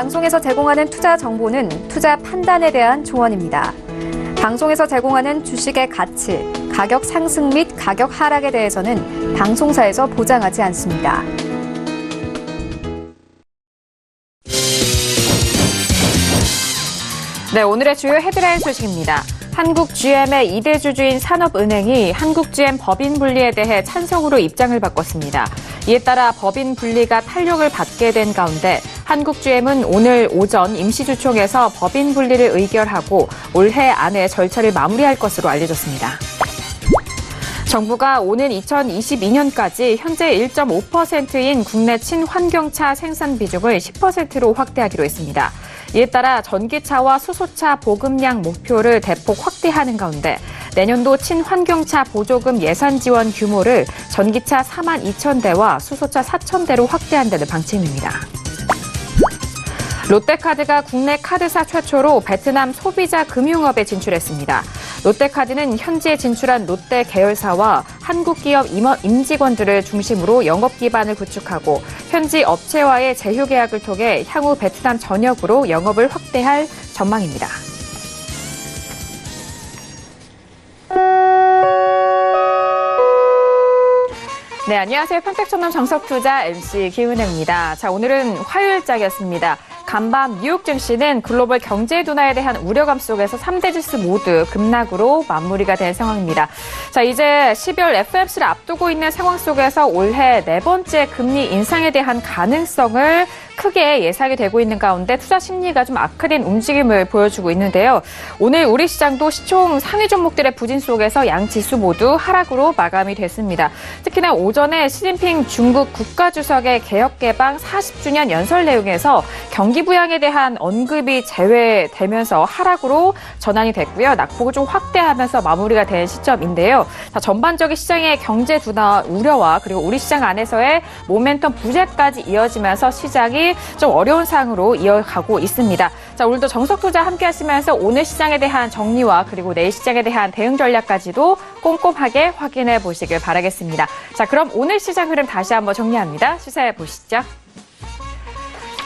방송에서 제공하는 투자 정보는 투자 판단에 대한 조언입니다. 방송에서 제공하는 주식의 가치, 가격 상승 및 가격 하락에 대해서는 방송사에서 보장하지 않습니다. 네, 오늘의 주요 헤드라인 소식입니다. 한국 GM의 2대 주주인 산업은행이 한국 GM 법인 분리에 대해 찬성으로 입장을 바꿨습니다. 이에 따라 법인 분리가 탄력을 받게 된 가운데 한국 GM은 오늘 오전 임시주총에서 법인 분리를 의결하고 올해 안에 절차를 마무리할 것으로 알려졌습니다. 정부가 오는 2022년까지 현재 1.5%인 국내 친환경차 생산 비중을 10%로 확대하기로 했습니다. 이에 따라 전기차와 수소차 보급량 목표를 대폭 확대하는 가운데 내년도 친환경차 보조금 예산 지원 규모를 전기차 42,000대와 수소차 4,000대로 확대한다는 방침입니다. 롯데카드가 국내 카드사 최초로 베트남 소비자 금융업에 진출했습니다. 롯데카드는 현지에 진출한 롯데 계열사와 한국 기업 임직원들을 중심으로 영업 기반을 구축하고 현지 업체와의 제휴 계약을 통해 향후 베트남 전역으로 영업을 확대할 전망입니다. 네, 안녕하세요. 평택전남 정석투자 MC 김은혜입니다. 자, 오늘은 화요일장이었습니다. 간밤 뉴욕 증시는 글로벌 경제 둔화에 대한 우려감 속에서 3대 지수 모두 급락으로 마무리가 된 상황입니다. 자, 이제 12월 FOMC를 앞두고 있는 상황 속에서 올해 네 번째 금리 인상에 대한 가능성을 크게 예상이 되고 있는 가운데 투자 심리가 좀 악화된 움직임을 보여주고 있는데요. 오늘 우리 시장도 시총 상위 종목들의 부진 속에서 양 지수 모두 하락으로 마감이 됐습니다. 특히나 오전에 시진핑 중국 국가주석의 개혁개방 40주년 연설 내용에서 경기 부양에 대한 언급이 제외되면서 하락으로 전환이 됐고요. 낙폭을 좀 확대하면서 마무리가 된 시점인데요. 자, 전반적인 시장의 경제 둔화 우려와 그리고 우리 시장 안에서의 모멘텀 부재까지 이어지면서 시장이 좀 어려운 상황으로 이어가고 있습니다. 자, 오늘도 정석투자 함께 하시면서 오늘 시장에 대한 정리와 그리고 내일 시장에 대한 대응 전략까지도 꼼꼼하게 확인해 보시길 바라겠습니다. 자, 그럼 오늘 시장 흐름 다시 한번 정리합니다. 시사해 보시죠.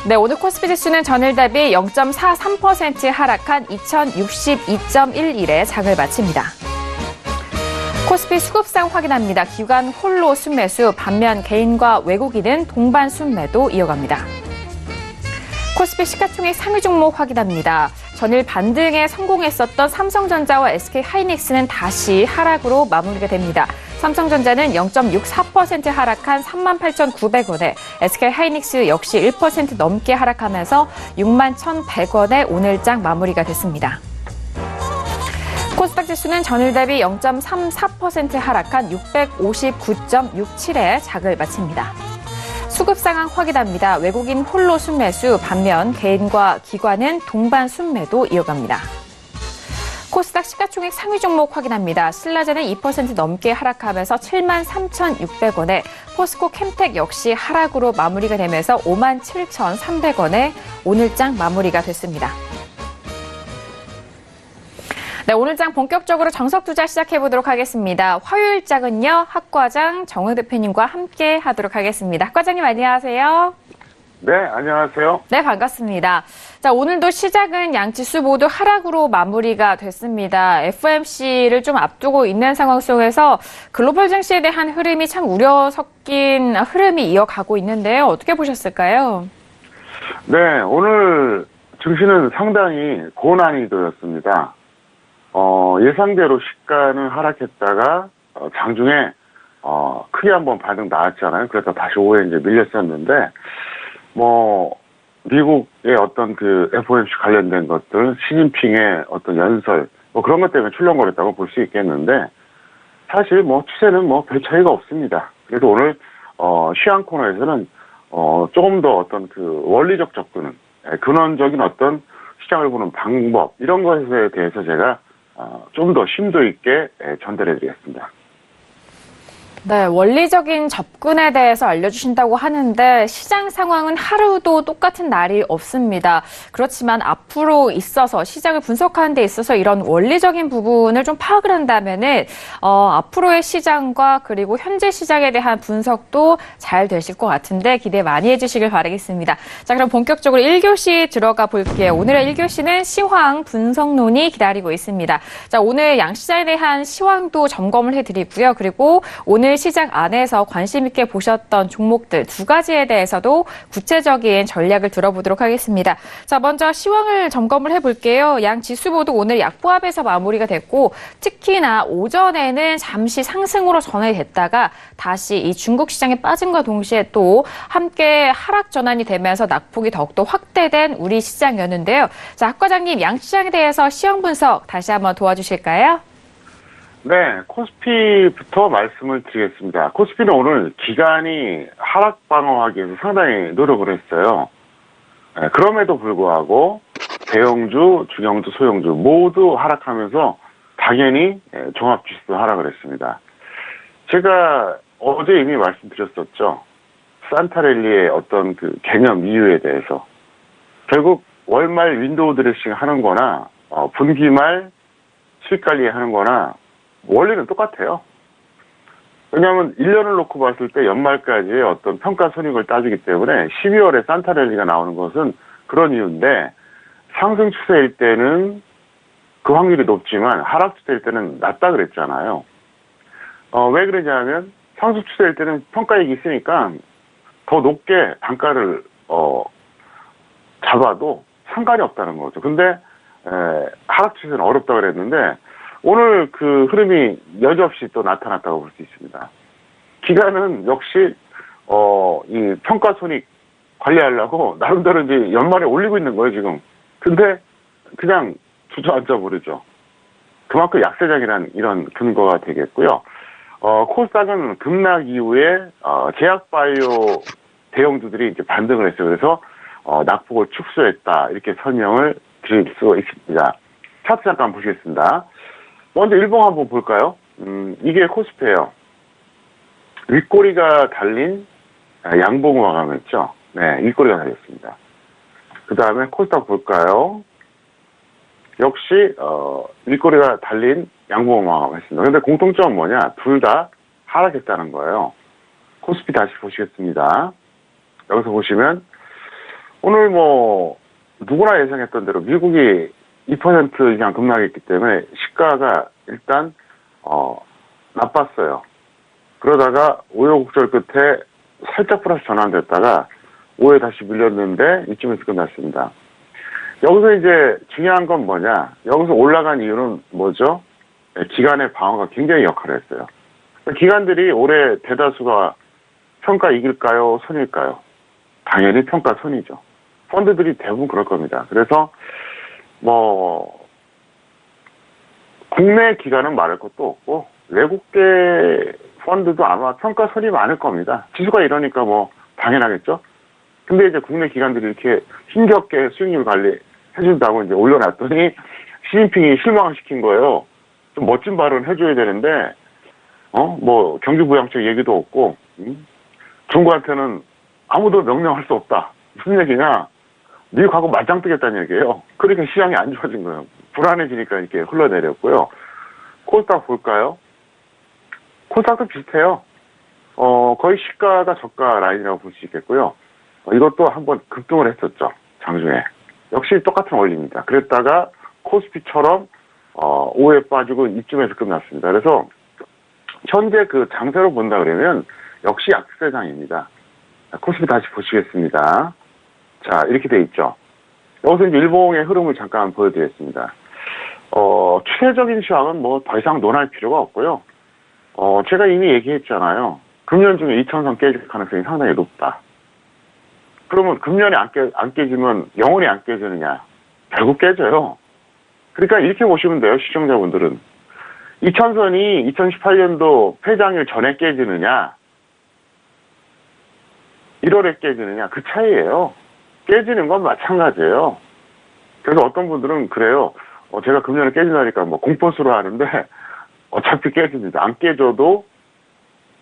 네, 오늘 코스피 지수는 전일 대비 0.43% 하락한 2062.11에 장을 마칩니다. 코스피 수급상 확인합니다. 기관 홀로 순매수, 반면 개인과 외국인은 동반 순매도 이어갑니다. 코스피 시가총액 상위 종목 확인합니다. 전일 반등에 성공했었던 삼성전자와 SK하이닉스는 다시 하락으로 마무리가 됩니다. 삼성전자는 0.64% 하락한 38,900원에 SK하이닉스 역시 1% 넘게 하락하면서 61,100원에 오늘장 마무리가 됐습니다. 코스닥 지수는 전일 대비 0.34% 하락한 659.67에 장을 마칩니다. 수급 상황 확인합니다. 외국인 홀로 순매수, 반면 개인과 기관은 동반 순매도 이어갑니다. 코스닥 시가총액 상위 종목 확인합니다. 신라제는 2% 넘게 하락하면서 73,600원에 포스코 캠텍 역시 하락으로 마무리가 되면서 57,300원에 오늘장 마무리가 됐습니다. 네, 오늘장 본격적으로 정석투자 시작해보도록 하겠습니다. 화요일장은요, 학과장 정우 대표님과 함께 하도록 하겠습니다. 학과장님 안녕하세요. 네, 안녕하세요. 네, 반갑습니다. 자, 오늘도 시작은 양지수 모두 하락으로 마무리가 됐습니다. FOMC를 좀 앞두고 있는 상황 속에서 글로벌 증시에 대한 흐름이 참 우려 섞인 흐름이 이어가고 있는데요. 어떻게 보셨을까요? 네, 오늘 증시는 상당히 고난이도였습니다. 예상대로 시가는 하락했다가 장중에 크게 한번 반등 나왔잖아요. 그래서 다시 오후에 이제 밀렸었는데 미국의 어떤 그 FOMC 관련된 것들, 시진핑의 어떤 연설 그런 것 때문에 출렁거렸다고 볼 수 있겠는데 사실 추세는 별 차이가 없습니다. 그래서 오늘 시황 코너에서는 조금 더 어떤 그 원리적 접근은 근원적인 어떤 시장을 보는 방법 이런 것에 대해서 제가 좀 더 심도 있게 전달해드리겠습니다. 네, 원리적인 접근에 대해서 알려주신다고 하는데 시장 상황은 하루도 똑같은 날이 없습니다. 그렇지만 앞으로 있어서 시장을 분석하는 데 있어서 이런 원리적인 부분을 좀 파악을 한다면은 앞으로의 시장과 그리고 현재 시장에 대한 분석도 잘 되실 것 같은데 기대 많이 해주시길 바라겠습니다. 자, 그럼 본격적으로 1교시 들어가 볼게요. 오늘의 1교시는 시황 분석론이 기다리고 있습니다. 자, 오늘 양시장에 대한 시황도 점검을 해드리고요. 그리고 오늘 시장 안에서 관심 있게 보셨던 종목들 두 가지에 대해서도 구체적인 전략을 들어보도록 하겠습니다. 자, 먼저 시황을 점검을 해볼게요. 양 지수 모두 오늘 약보합에서 마무리가 됐고 특히나 오전에는 잠시 상승으로 전환이 됐다가 다시 이 중국 시장에 빠짐과 동시에 또 함께 하락 전환이 되면서 낙폭이 더욱더 확대된 우리 시장이었는데요. 자, 학 과장님 양시장에 대해서 시황 분석 다시 한번 도와주실까요? 네, 코스피부터 말씀을 드리겠습니다. 코스피는 오늘 기간이 하락 방어하기 위해서 상당히 노력을 했어요. 네, 그럼에도 불구하고 대형주, 중형주, 소형주 모두 하락하면서 당연히 종합지수도 하락을 했습니다. 제가 어제 이미 말씀드렸었죠. 산타랠리의 어떤 그 개념 이유에 대해서. 결국 월말 윈도우 드레싱 하는 거나 분기말 수익 관리 하는 거나 원리는 똑같아요. 왜냐하면 1년을 놓고 봤을 때 연말까지의 어떤 평가 손익을 따지기 때문에 12월에 산타랠리가 나오는 것은 그런 이유인데 상승 추세일 때는 그 확률이 높지만 하락 추세일 때는 낮다 그랬잖아요. 왜 그러냐면 상승 추세일 때는 평가액이 있으니까 더 높게 단가를 잡아도 상관이 없다는 거죠. 근데 하락 추세는 어렵다 그랬는데 오늘 그 흐름이 여지없이 또 나타났다고 볼 수 있습니다. 기간은 역시 이 평가 손익 관리하려고 나름대로 이제 연말에 올리고 있는 거예요 지금. 근데 그냥 주저앉아 버리죠. 그만큼 약세장이란 이런 근거가 되겠고요. 코스닥은 급락 이후에 제약바이오 대형주들이 이제 반등을 했어요. 그래서 낙폭을 축소했다 이렇게 설명을 드릴 수 있습니다. 차트 잠깐 보시겠습니다. 먼저 일봉 한번 볼까요? 이게 코스피예요. 윗꼬리가 달린 양봉 마감했죠. 네, 윗꼬리가 달렸습니다. 그 다음에 코스닥 볼까요? 역시 윗꼬리가 달린 양봉 마감했습니다. 근데 공통점은 뭐냐? 둘 다 하락했다는 거예요. 코스피 다시 보시겠습니다. 여기서 보시면 오늘 뭐 누구나 예상했던 대로 미국이 2% 이상 급락했기 때문에 시가가 일단 나빴어요. 그러다가 우여곡절 끝에 살짝 플러스 전환됐다가 5에 다시 밀렸는데 이쯤에서 끝났습니다. 여기서 이제 중요한 건 뭐냐? 여기서 올라간 이유는 뭐죠? 기관의 방어가 굉장히 역할을 했어요. 기관들이 올해 대다수가 평가 이길까요? 손일까요? 당연히 평가 손이죠. 펀드들이 대부분 그럴 겁니다. 그래서 뭐 국내 기관은 말할 것도 없고 외국계 펀드도 아마 평가 손이 많을 겁니다. 지수가 이러니까 뭐 당연하겠죠. 근데 이제 국내 기관들이 이렇게 힘겹게 수익률 관리 해준다고 이제 올려놨더니 시진핑이 실망을 시킨 거예요. 좀 멋진 발언 해줘야 되는데 뭐 경기부양책 얘기도 없고 중국한테는 아무도 명령할 수 없다. 무슨 얘기냐? 미국하고 맞짱 뜨겠다는 얘기예요. 그러니까 시장이 안 좋아진 거예요. 불안해지니까 이렇게 흘러내렸고요. 코스닥 볼까요? 코스닥도 비슷해요. 거의 시가가 저가 라인이라고 볼 수 있겠고요. 이것도 한번 급등을 했었죠. 장중에. 역시 똑같은 원리입니다. 그랬다가 코스피처럼 5에 빠지고 이쯤에서 끝났습니다. 그래서 현재 그 장세로 본다 그러면 역시 약세장입니다. 코스피 다시 보시겠습니다. 자, 이렇게 돼 있죠. 여기서 이제 일봉의 흐름을 잠깐 보여드리겠습니다. 추세적인 시황은 뭐 더 이상 논할 필요가 없고요. 제가 이미 얘기했잖아요. 금년 중에 2000선 깨질 가능성이 상당히 높다. 그러면 금년에 안 깨지면 영원히 안 깨지느냐? 결국 깨져요. 그러니까 이렇게 보시면 돼요, 시청자분들은. 2000선이 2018년도 폐장일 전에 깨지느냐? 1월에 깨지느냐? 그 차이예요. 깨지는 건 마찬가지예요. 그래서 어떤 분들은 그래요. 제가 금년에 깨진다니까 뭐 공포스러워 하는데 어차피 깨집니다. 안 깨져도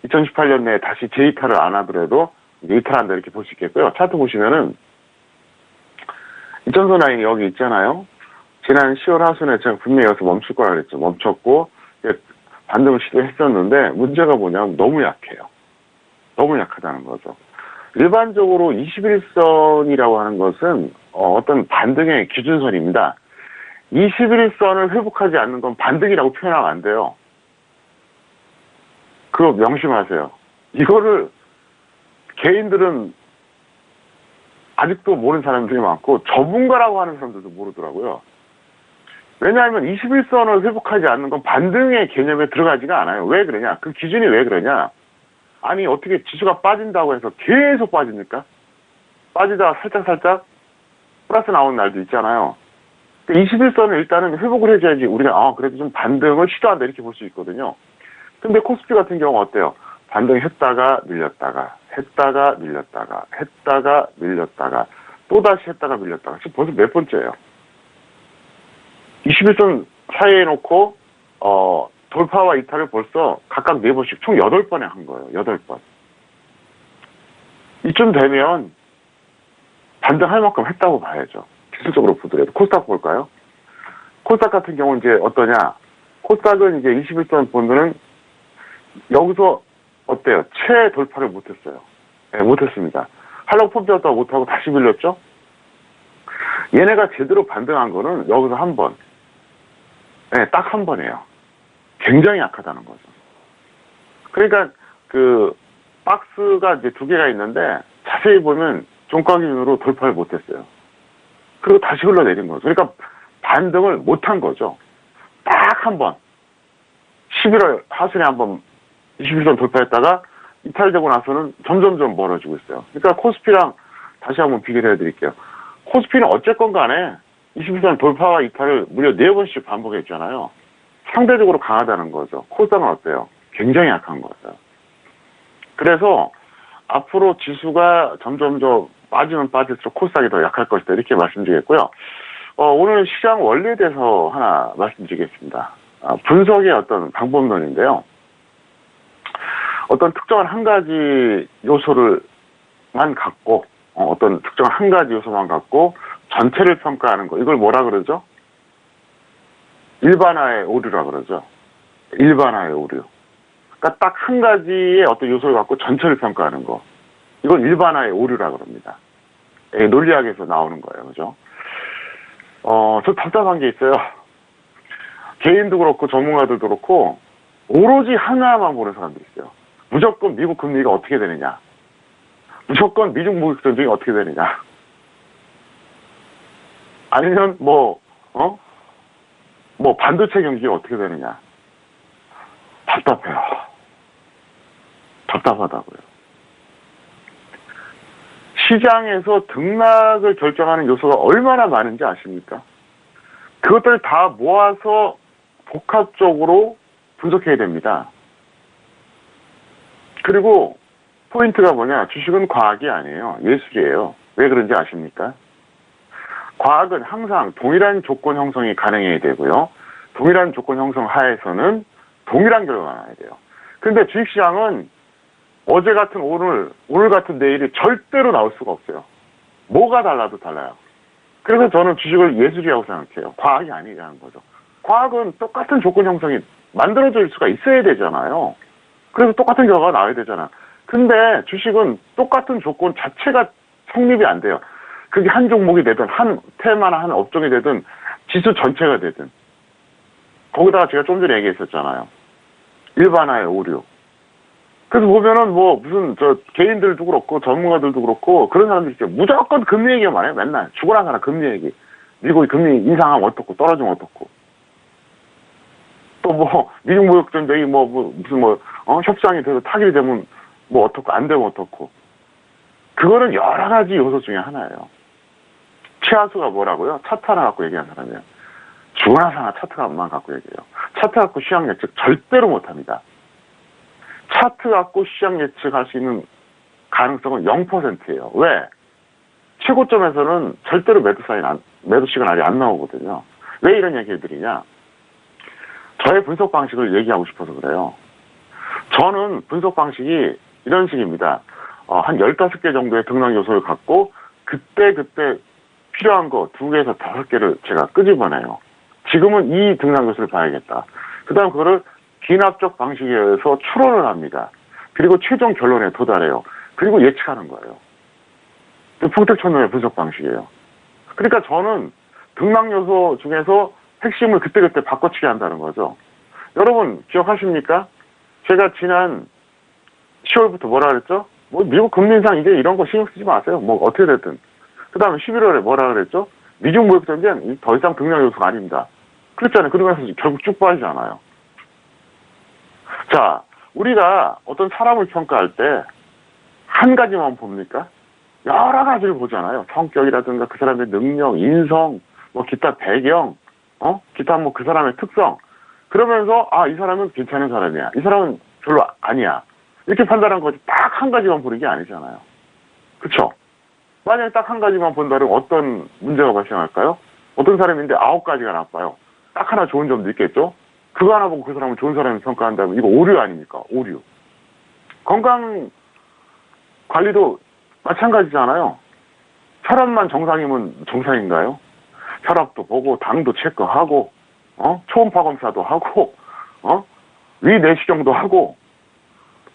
2018년 내에 다시 재이탈을 안 하더라도 이제 이탈한다 이렇게 볼 수 있겠고요. 차트 보시면은 이점선 라인이 여기 있잖아요. 지난 10월 하순에 제가 분명히 여기서 멈출 거라 그랬죠. 멈췄고 반등을 시도했었는데 문제가 뭐냐면 너무 약해요. 너무 약하다는 거죠. 일반적으로 21선이라고 하는 것은 어떤 반등의 기준선입니다. 21선을 회복하지 않는 건 반등이라고 표현하면 안 돼요. 그거 명심하세요. 이거를 개인들은 아직도 모르는 사람들이 많고 전문가라고 하는 사람들도 모르더라고요. 왜냐하면 21선을 회복하지 않는 건 반등의 개념에 들어가지가 않아요. 왜 그러냐? 그 기준이 왜 그러냐? 아니 어떻게 지수가 빠진다고 해서 계속 빠집니까? 빠지다가 살짝 플러스 나오는 날도 있잖아요. 21선을 일단은 회복을 해줘야지 우리가 그래도 좀 반등을 시도한다 이렇게 볼 수 있거든요. 근데 코스피 같은 경우는 어때요? 반등했다가 밀렸다가 했다가 밀렸다가 했다가 밀렸다가 또다시 했다가 밀렸다가 지금 벌써 몇 번째예요. 21선 사이에 놓고 돌파와 이탈을 벌써 각각 4번씩 총 8번에 한 거예요. 8번. 이쯤 되면 반등할 만큼 했다고 봐야죠. 기술적으로 보더라도. 코스닥 볼까요? 코스닥 같은 경우는 이제 어떠냐? 코스닥은 이제 21선 본드는 여기서 어때요? 최돌파를 못했어요. 네, 못했습니다. 하려고 펌프였다가 못하고 다시 밀렸죠? 얘네가 제대로 반등한 거는 여기서 한 번. 네, 딱 한 번이에요. 굉장히 약하다는 거죠. 그러니까 그 박스가 이제 2개가 있는데 자세히 보면 종가 기준으로 돌파를 못했어요. 그리고 다시 흘러내린 거죠. 그러니까 반등을 못한 거죠. 딱 한 번. 11월 하순에 한 번 21선 돌파했다가 이탈되고 나서는 점점점 멀어지고 있어요. 그러니까 코스피랑 다시 한번 비교를 해드릴게요. 코스피는 어쨌건 간에 21선 돌파와 이탈을 무려 4번씩 반복했잖아요. 상대적으로 강하다는 거죠. 코스닥은 어때요? 굉장히 약한 거죠. 그래서 앞으로 지수가 점점점 빠지면 빠질수록 코스닥이 더 약할 것이다 이렇게 말씀드리겠고요. 오늘 시장 원리에 대해서 하나 말씀드리겠습니다. 분석의 어떤 방법론인데요. 어떤 특정한 한 가지 요소를만 갖고 어떤 특정한 한 가지 요소만 갖고 전체를 평가하는 거. 이걸 뭐라 그러죠? 일반화의 오류라 그러죠. 일반화의 오류. 그러니까 딱 한 가지의 어떤 요소를 갖고 전체를 평가하는 거. 이걸 일반화의 오류라 그럽니다. 논리학에서 나오는 거예요. 그죠? 저 답답한 게 있어요. 개인도 그렇고 전문가들도 그렇고 오로지 하나만 보는 사람들이 있어요. 무조건 미국 금리가 어떻게 되느냐. 무조건 미중 무역 전쟁이 어떻게 되느냐. 아니면 뭐 반도체 경기가 어떻게 되느냐. 답답해요. 답답하다고요. 시장에서 등락을 결정하는 요소가 얼마나 많은지 아십니까? 그것들을 다 모아서 복합적으로 분석해야 됩니다. 그리고 포인트가 뭐냐? 주식은 과학이 아니에요. 예술이에요. 왜 그런지 아십니까? 과학은 항상 동일한 조건 형성이 가능해야 되고요. 동일한 조건 형성 하에서는 동일한 결과가 나야 돼요. 근데 주식시장은 어제 같은 오늘 같은 내일이 절대로 나올 수가 없어요. 뭐가 달라도 달라요. 그래서 저는 주식을 예술이라고 생각해요. 과학이 아니라는 거죠. 과학은 똑같은 조건 형성이 만들어질 수가 있어야 되잖아요. 그래서 똑같은 결과가 나와야 되잖아. 근데 주식은 똑같은 조건 자체가 성립이 안 돼요. 그게 한 종목이 되든 한 테마나 한 업종이 되든 지수 전체가 되든. 거기다가 제가 좀 전에 얘기했었잖아요. 일반화의 오류. 그래서 보면은 무슨 개인들도 그렇고 전문가들도 그렇고 그런 사람들이 있어요. 무조건 금리 얘기만 해요. 맨날 죽어난 사람 금리 얘기. 미국이 금리 인상하면 어떻고 떨어지면 어떻고. 또 미중 무역 전쟁이 협상이 돼서 타결이 되면 어떻고 안 되면 어떻고. 그거는 여러 가지 요소 중에 하나예요. 최하수가 뭐라고요? 차트 하나 갖고 얘기한 사람이에요. 죽어난 사람 차트만 갖고 얘기해요. 차트 갖고 시장 예측 절대로 못합니다. 차트 갖고 시장 예측할 수 있는 가능성은 0%예요. 왜? 최고점에서는 절대로 매도 시그널이 안 나오거든요. 왜 이런 얘기를 드리냐? 저의 분석 방식을 얘기하고 싶어서 그래요. 저는 분석 방식이 이런 식입니다. 한 15개 정도의 등락 요소를 갖고 그때 필요한 거 2개에서 5개를 제가 끄집어내요. 지금은 이 등락 요소를 봐야겠다. 그 다음 그거를 기납적 방식에 의해서 추론을 합니다. 그리고 최종 결론에 도달해요. 그리고 예측하는 거예요. 평택천론의 분석 방식이에요. 그러니까 저는 등락 요소 중에서 핵심을 그때그때 바꿔치기 한다는 거죠. 여러분 기억하십니까? 제가 지난 10월부터 뭐라 그랬죠? 뭐 미국 금리 인상 이제 이런 거 신경 쓰지 마세요. 뭐 어떻게 됐든. 그 다음에 11월에 뭐라 그랬죠? 미중 무역 전쟁 더 이상 등락 요소가 아닙니다. 그랬잖아요. 그러면서 결국 쭉 빠지잖아요. 자, 우리가 어떤 사람을 평가할 때 한 가지만 봅니까? 여러 가지를 보잖아요. 성격이라든가 그 사람의 능력, 인성, 뭐 기타 배경, 기타 뭐 그 사람의 특성. 그러면서 이 사람은 괜찮은 사람이야. 이 사람은 별로 아니야. 이렇게 판단한 거지 딱 한 가지만 보는 게 아니잖아요. 그쵸? 만약에 딱 한 가지만 본다면 어떤 문제가 발생할까요? 어떤 사람인데 9가지가 나빠요. 딱 하나 좋은 점도 있겠죠? 그거 하나 보고 그 사람을 좋은 사람을 평가한다면 이거 오류 아닙니까? 오류. 건강 관리도 마찬가지잖아요. 혈압만 정상이면 정상인가요? 혈압도 보고 당도 체크하고 초음파 검사도 하고 위 내시경도 하고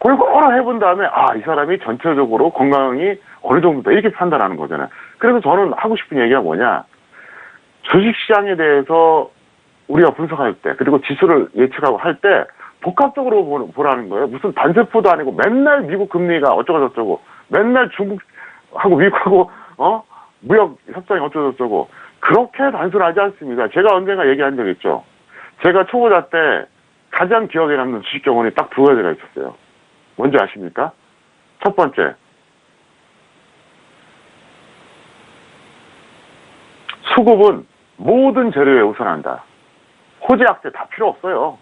골고루 해본 다음에 이 사람이 전체적으로 건강이 어느 정도다 이렇게 판단하는 거잖아요. 그래서 저는 하고 싶은 얘기가 뭐냐, 주식시장에 대해서 우리가 분석할 때 그리고 지수를 예측하고 할 때 복합적으로 보라는 거예요. 무슨 단세포도 아니고 맨날 미국 금리가 어쩌고 저쩌고 맨날 중국하고 미국하고 무역 협상이 어쩌고 저쩌고 그렇게 단순하지 않습니다. 제가 언젠가 얘기한 적 있죠. 제가 초보자 때 가장 기억에 남는 주식 경험이 딱 2가지가 있었어요. 뭔지 아십니까? 첫 번째, 수급은 모든 재료에 우선한다. 호재 악재 다 필요 없어요.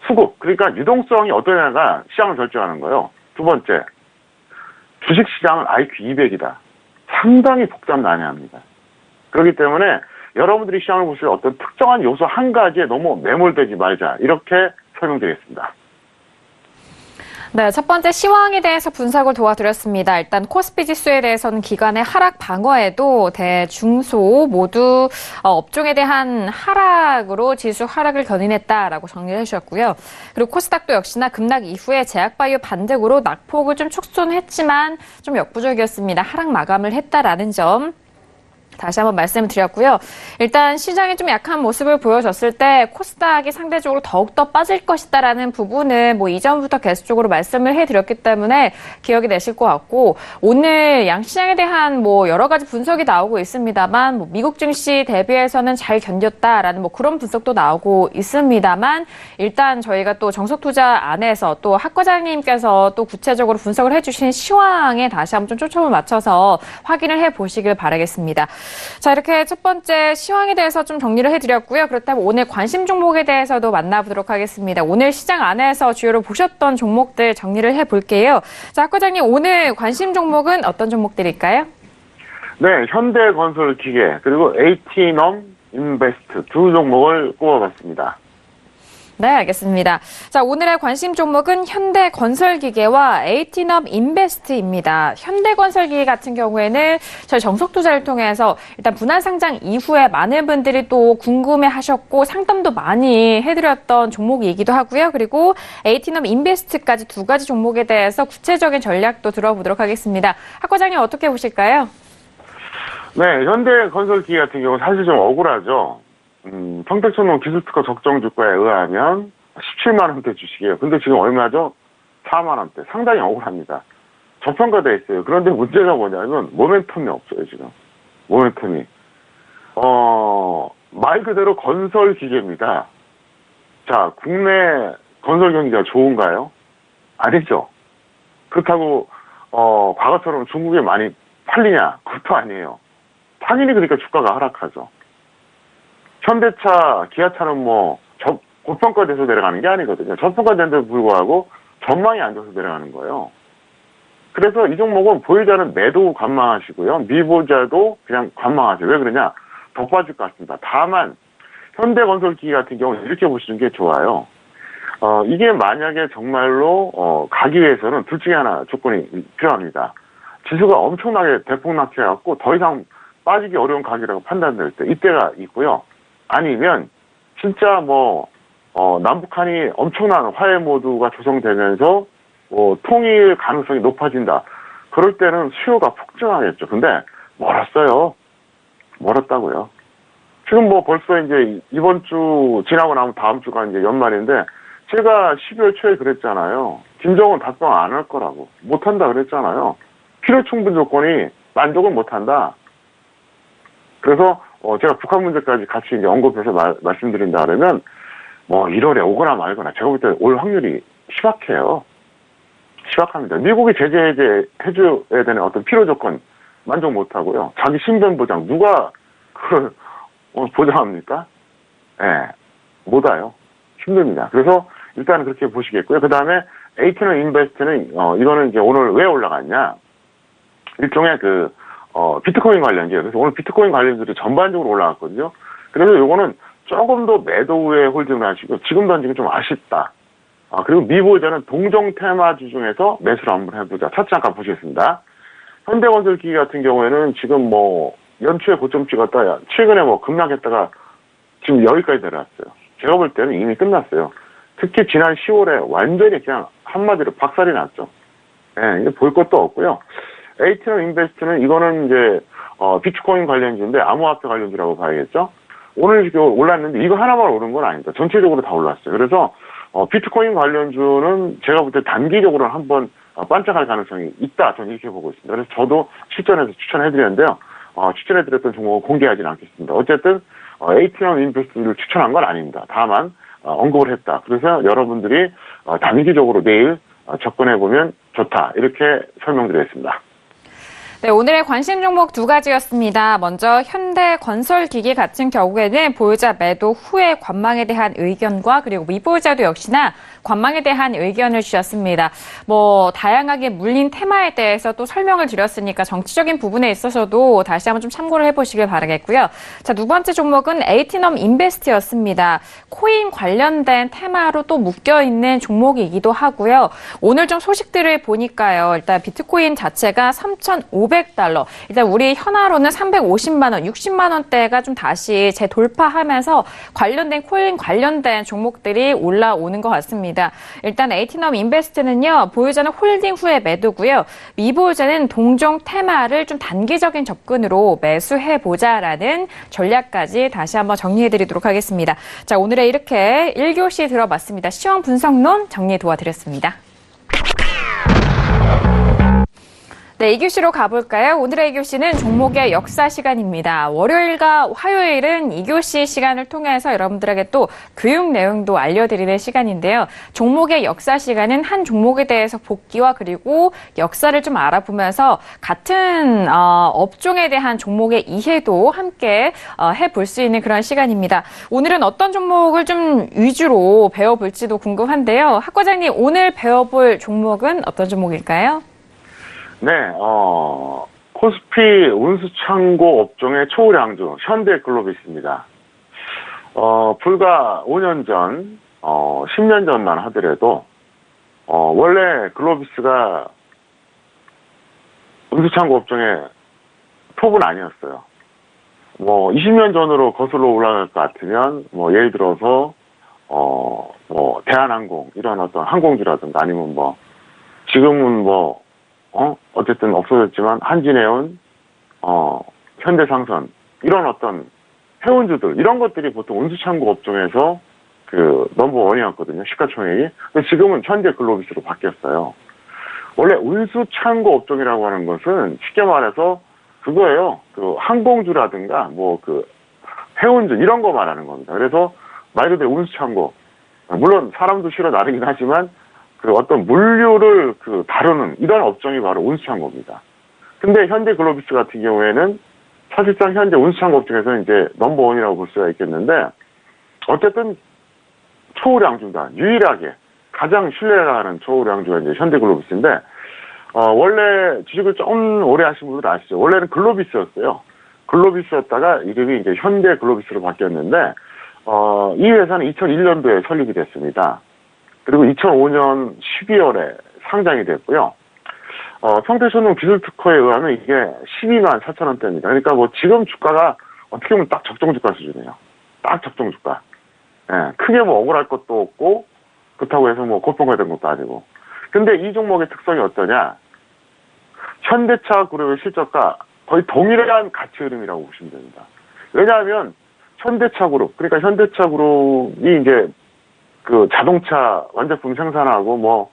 수급, 그러니까 유동성이 어떠냐가 시장을 결정하는 거예요. 두 번째, 주식시장은 IQ 200이다. 상당히 복잡 난해합니다. 그렇기 때문에 여러분들이 시장을 보실 때 어떤 특정한 요소 한 가지에 너무 매몰되지 말자. 이렇게 설명드리겠습니다. 네, 첫 번째 시황에 대해서 분석을 도와드렸습니다. 일단 코스피 지수에 대해서는 기관의 하락 방어에도 대중소 모두 업종에 대한 하락으로 지수 하락을 견인했다라고 정리를 해주셨고요. 그리고 코스닥도 역시나 급락 이후에 제약바이오 반등으로 낙폭을 좀 축소했지만 좀 역부족이었습니다. 하락 마감을 했다라는 점. 다시 한번 말씀을 드렸고요. 일단 시장이 좀 약한 모습을 보여줬을 때 코스닥이 상대적으로 더욱더 빠질 것이다라는 부분은 뭐 이전부터 계속적으로 말씀을 해드렸기 때문에 기억이 나실 것 같고, 오늘 양시장에 대한 뭐 여러 가지 분석이 나오고 있습니다만 뭐 미국 증시 대비해서는 잘 견뎠다라는 뭐 그런 분석도 나오고 있습니다만, 일단 저희가 또 정석투자 안에서 또 학 과장님께서 또 구체적으로 분석을 해주신 시황에 다시 한번 좀 초점을 맞춰서 확인을 해보시길 바라겠습니다. 자, 이렇게 첫 번째 시황에 대해서 좀 정리를 해드렸고요. 그렇다면 오늘 관심 종목에 대해서도 만나보도록 하겠습니다. 오늘 시장 안에서 주요로 보셨던 종목들 정리를 해볼게요. 자, 학 과장님, 오늘 관심 종목은 어떤 종목들일까요? 네, 현대건설기계 그리고 에이티넘 인베스트 두 종목을 꼽아봤습니다. 네, 알겠습니다. 자, 오늘의 관심 종목은 현대건설기계와 에이티넘 인베스트입니다. 현대건설기계 같은 경우에는 저희 정석투자를 통해서 일단 분할 상장 이후에 많은 분들이 또 궁금해하셨고 상담도 많이 해드렸던 종목이기도 하고요. 그리고 에이티넘 인베스트까지 2가지 종목에 대해서 구체적인 전략도 들어보도록 하겠습니다. 학 과장님 어떻게 보실까요? 네, 현대건설기계 같은 경우는 사실 좀 억울하죠. 평택천론 기술특허 적정 주가에 의하면 17만 원대 주식이에요. 근데 지금 얼마죠? 4만 원대. 상당히 억울합니다. 저평가되어 있어요. 그런데 문제가 뭐냐면 모멘텀이 없어요, 지금. 모멘텀이. 말 그대로 건설 기계입니다. 자, 국내 건설 경기가 좋은가요? 아니죠. 그렇다고 과거처럼 중국에 많이 팔리냐? 그것도 아니에요. 당연히 그러니까 주가가 하락하죠. 현대차, 기아차는 뭐 고평가돼서 내려가는 게 아니거든요. 저평가된데도 불구하고 전망이 안 좋아서 내려가는 거예요. 그래서 이 종목은 보유자는 매도 관망하시고요. 미보자도 그냥 관망하세요. 왜 그러냐? 더 빠질 것 같습니다. 다만 현대건설기계 같은 경우는 이렇게 보시는 게 좋아요. 이게 만약에 정말로, 가기 위해서는 둘 중에 하나 조건이 필요합니다. 지수가 엄청나게 대폭락해갖고 더 이상 빠지기 어려운 가격이라고 판단될 때, 이때가 있고요. 아니면, 진짜 남북한이 엄청난 화해 모드가 조성되면서, 통일 가능성이 높아진다. 그럴 때는 수요가 폭증하겠죠. 근데, 멀었어요. 멀었다고요. 지금 벌써 이제 이번 주 지나고 나면 다음 주가 이제 연말인데, 제가 12월 초에 그랬잖아요. 김정은 답변 안 할 거라고. 못한다 그랬잖아요. 필요 충분 조건이 만족을 못한다. 그래서 제가 북한 문제까지 같이 이제 언급해서 말씀드린다 그러면 1월에 오거나 말거나 제가 볼 때 올 확률이 희박해요. 희박합니다. 미국이 제재 해줘야 되는 어떤 필요 조건 만족 못하고요. 자기 신변 보장 누가 그걸 보장합니까? 예, 못 와요. 힘듭니다. 그래서 일단은 그렇게 보시겠고요. 그 다음에 에이티너 인베스트는 이거는 이제 오늘 왜 올라갔냐? 일종의 비트코인 관련주예요. 그래서 오늘 비트코인 관련주들이 전반적으로 올라갔거든요. 그래서 요거는 조금 더 매도 후에 홀딩을 하시고 지금 던지기 좀 아쉽다. 그리고 미보유자는 동종 테마주 중에서 매수를 한번 해보자. 차트 잠깐 보시겠습니다. 현대건설기기 같은 경우에는 지금 연초에 고점 찍었다 최근에 급락했다가 지금 여기까지 내려왔어요. 제가 볼 때는 이미 끝났어요. 특히 지난 10월에 완전히 그냥 한마디로 박살이 났죠. 예, 이제 볼 것도 없고요. 에이티너 인베스트는 이거는 이제 비트코인 관련주인데 암호화폐 관련주라고 봐야겠죠. 오늘 이렇게 올랐는데 이거 하나만 오른 건 아닙니다. 전체적으로 다 올랐어요. 그래서 비트코인 관련주는 제가 볼 때 단기적으로는 한번 반짝할 가능성이 있다. 저는 이렇게 보고 있습니다. 그래서 저도 실전에서 추천해드렸는데요. 추천해드렸던 종목을 공개하지는 않겠습니다. 어쨌든 에이티너 인베스트를 추천한 건 아닙니다. 다만 언급을 했다. 그래서 여러분들이 단기적으로 내일 접근해보면 좋다. 이렇게 설명드리겠습니다. 네, 오늘의 관심 종목 두 가지였습니다. 먼저 현대건설기기 같은 경우에는 보유자 매도 후에 관망에 대한 의견과 그리고 미보유자도 역시나 관망에 대한 의견을 주셨습니다. 다양하게 물린 테마에 대해서 또 설명을 드렸으니까 정치적인 부분에 있어서도 다시 한번 좀 참고를 해보시길 바라겠고요. 자, 두 번째 종목은 에이티너 인베스트였습니다. 코인 관련된 테마로 또 묶여있는 종목이기도 하고요. 오늘 좀 소식들을 보니까요. 일단 비트코인 자체가 3,500달러. 일단 우리 현화로는 350만 원, 60만 원대가 좀 다시 재돌파하면서 관련된 코인 관련된 종목들이 올라오는 것 같습니다. 일단 에이티너 인베스트는요. 보유자는 홀딩 후에 매도고요. 미보유자는 동종 테마를 좀 단기적인 접근으로 매수해보자라는 전략까지 다시 한번 정리해드리도록 하겠습니다. 자, 오늘의 이렇게 1교시 들어봤습니다. 시황 분석론 정리 도와드렸습니다. 네, 2교시로 가볼까요? 오늘의 2교시는 종목의 역사 시간입니다. 월요일과 화요일은 2교시 시간을 통해서 여러분들에게 또 교육 내용도 알려드리는 시간인데요. 종목의 역사 시간은 한 종목에 대해서 복귀와 그리고 역사를 좀 알아보면서 같은 업종에 대한 종목의 이해도 함께 해볼 수 있는 그런 시간입니다. 오늘은 어떤 종목을 좀 위주로 배워볼지도 궁금한데요. 학 과장님, 오늘 배워볼 종목은 어떤 종목일까요? 네, 코스피 운수창고 업종의 초우량주 현대글로비스입니다. 불과 5년 전, 10년 전만 하더라도 원래 글로비스가 운수창고 업종의 톱은 아니었어요. 20년 전으로 거슬러 올라갈 것 같으면 예를 들어서 대한항공 이런 어떤 항공주라든가 아니면 지금은 어쨌든 없어졌지만 한진해운, 현대상선 이런 어떤 해운주들 이런 것들이 보통 운수창고 업종에서 넘버원이었거든요. 시가총액이. 근데 지금은 현대글로비스로 바뀌었어요. 원래 운수창고 업종이라고 하는 것은 쉽게 말해서 그거예요. 항공주라든가 해운주 이런 거 말하는 겁니다. 그래서 말 그대로 운수창고. 물론 사람도 실어 나르긴 하지만 어떤 물류를 다루는 이런 업종이 바로 운수창고입니다. 근데 현대글로비스 같은 경우에는 사실상 현재 운수창고 업종에서 이제 넘버원이라고 볼 수가 있겠는데 어쨌든 초우량주다. 유일하게 가장 신뢰가는 초우량주가 이제 현대글로비스인데 원래 주식을 좀 오래 하신 분들 아시죠? 원래는 글로비스였어요. 글로비스였다가 이름이 이제 현대글로비스로 바뀌었는데 이 회사는 2001년도에 설립이 됐습니다. 그리고 2005년 12월에 상장이 됐고요. 평택촌농 기술특허에 의하면 이게 12만 4천 원대입니다. 그러니까 뭐 지금 주가가 어떻게 보면 딱 적정 주가 수준이에요. 딱 적정 주가. 예, 크게 뭐 억울할 것도 없고, 그렇다고 해서 뭐 고평가된 것도 아니고. 근데 이 종목의 특성이 어떠냐? 현대차 그룹의 실적과 거의 동일한 가치 흐름이라고 보시면 됩니다. 왜냐하면 현대차 그룹, 그러니까 현대차 그룹이 이제 그 자동차 완제품 생산하고 뭐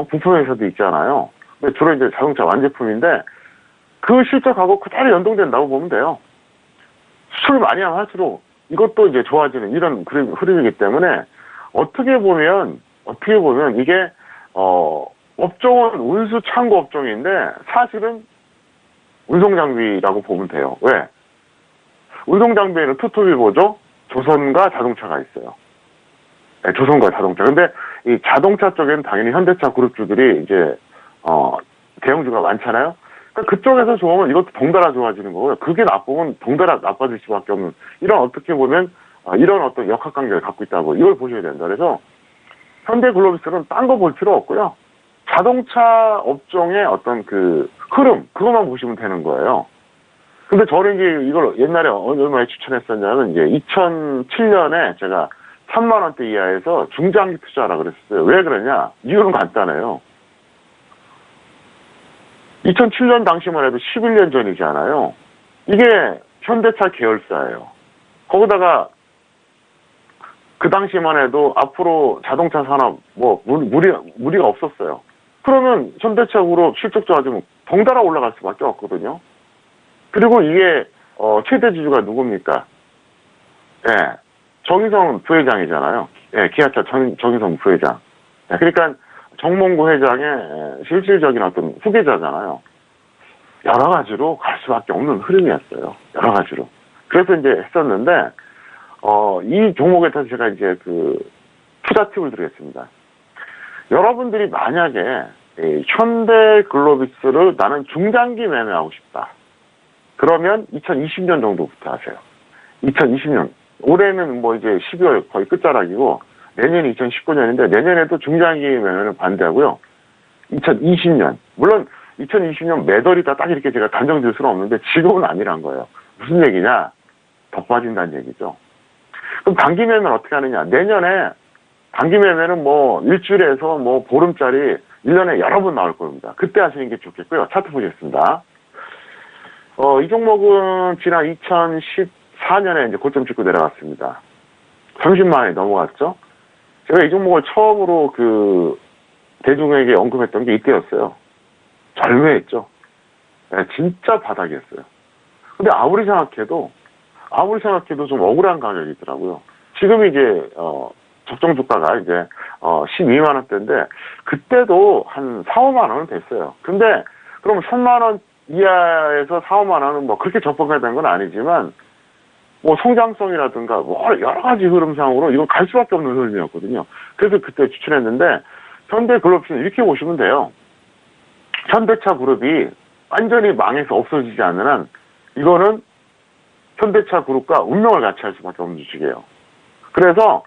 부품 회사도 있잖아요. 근데 주로 이제 자동차 완제품인데 그 실적하고 그대로 연동된다고 보면 돼요. 수출 많이 하면 할수록 이것도 이제 좋아지는 이런 흐름이기 때문에 어떻게 보면 이게 업종은 운수 창고 업종인데 사실은 운송 장비라고 보면 돼요. 왜? 운송 장비에는 투투비보죠. 조선과 자동차가 있어요. 네, 조선과 자동차. 근데 이 자동차 쪽에는 당연히 현대차 그룹주들이 이제 대형주가 많잖아요. 그러니까 그쪽에서 좋으면 이것도 덩달아 좋아지는 거고요. 그게 나쁘면 덩달아 나빠질 수밖에 없는 이런 어떻게 보면 이런 어떤 역학관계를 갖고 있다고 이걸 보셔야 된다. 그래서 현대글로비스는 딴 거 볼 필요 없고요. 자동차 업종의 어떤 그 흐름 그것만 보시면 되는 거예요. 근데 저는 이제 이걸 옛날에 얼마에 추천했었냐면 이제 2007년에 제가 3만 원대 이하에서 중장기 투자하라 그랬어요. 왜 그러냐? 이유는 간단해요. 2007년 당시만 해도 11년 전이잖아요. 이게 현대차 계열사예요. 거기다가 그 당시만 해도 앞으로 자동차 산업 뭐 무리가 없었어요. 그러면 현대차 그룹 실적 좋아지면 덩달아 올라갈 수밖에 없거든요. 그리고 이게 최대 주주가 누굽니까? 예, 정의성 부회장이잖아요. 예, 기아차 정의성 부회장. 예, 그러니까 정몽구 회장의 실질적인 어떤 후계자잖아요. 여러 가지로 갈 수밖에 없는 흐름이었어요. 여러 가지로. 그래서 이제 했었는데 이 종목에 대해서 제가 이제 그 투자 팁을 드리겠습니다. 여러분들이 만약에 현대글로비스를 나는 중장기 매매하고 싶다. 그러면 2020년 정도부터 하세요. 2020년. 올해는 뭐 이제 12월 거의 끝자락이고 내년이 2019년인데 내년에도 중장기 매매는 반대하고요. 2020년. 물론 2020년 매달이다 딱 이렇게 제가 단정 지을 수는 없는데 지금은 아니란 거예요. 무슨 얘기냐? 더 빠진다는 얘기죠. 그럼 단기 매매는 어떻게 하느냐? 내년에 단기 매매는 뭐 일주일에서 뭐 보름짜리 1년에 여러 번 나올 겁니다. 그때 하시는 게 좋겠고요. 차트 보겠습니다. 이 종목은 지난 2014년에 이제 고점 찍고 내려갔습니다. 30만 원이 넘어갔죠? 제가 이 종목을 처음으로 그 대중에게 언급했던 게 이때였어요. 절묘했죠. 네, 진짜 바닥이었어요. 근데 아무리 생각해도 좀 억울한 가격이더라고요. 지금 이제 적정 주가가 이제 12만 원대인데 그때도 한 4, 5만 원은 됐어요. 근데 그럼 3만 원 이하에서 4, 5만 원은 뭐 그렇게 저평가된 건 아니지만 뭐 성장성이라든가 뭐 여러 가지 흐름상으로 이건 갈 수밖에 없는 흐름이었거든요. 그래서 그때 추천했는데 현대글로비스는 이렇게 보시면 돼요. 현대차 그룹이 완전히 망해서 없어지지 않는 한 이거는 현대차 그룹과 운명을 같이 할 수밖에 없는 주식이에요. 그래서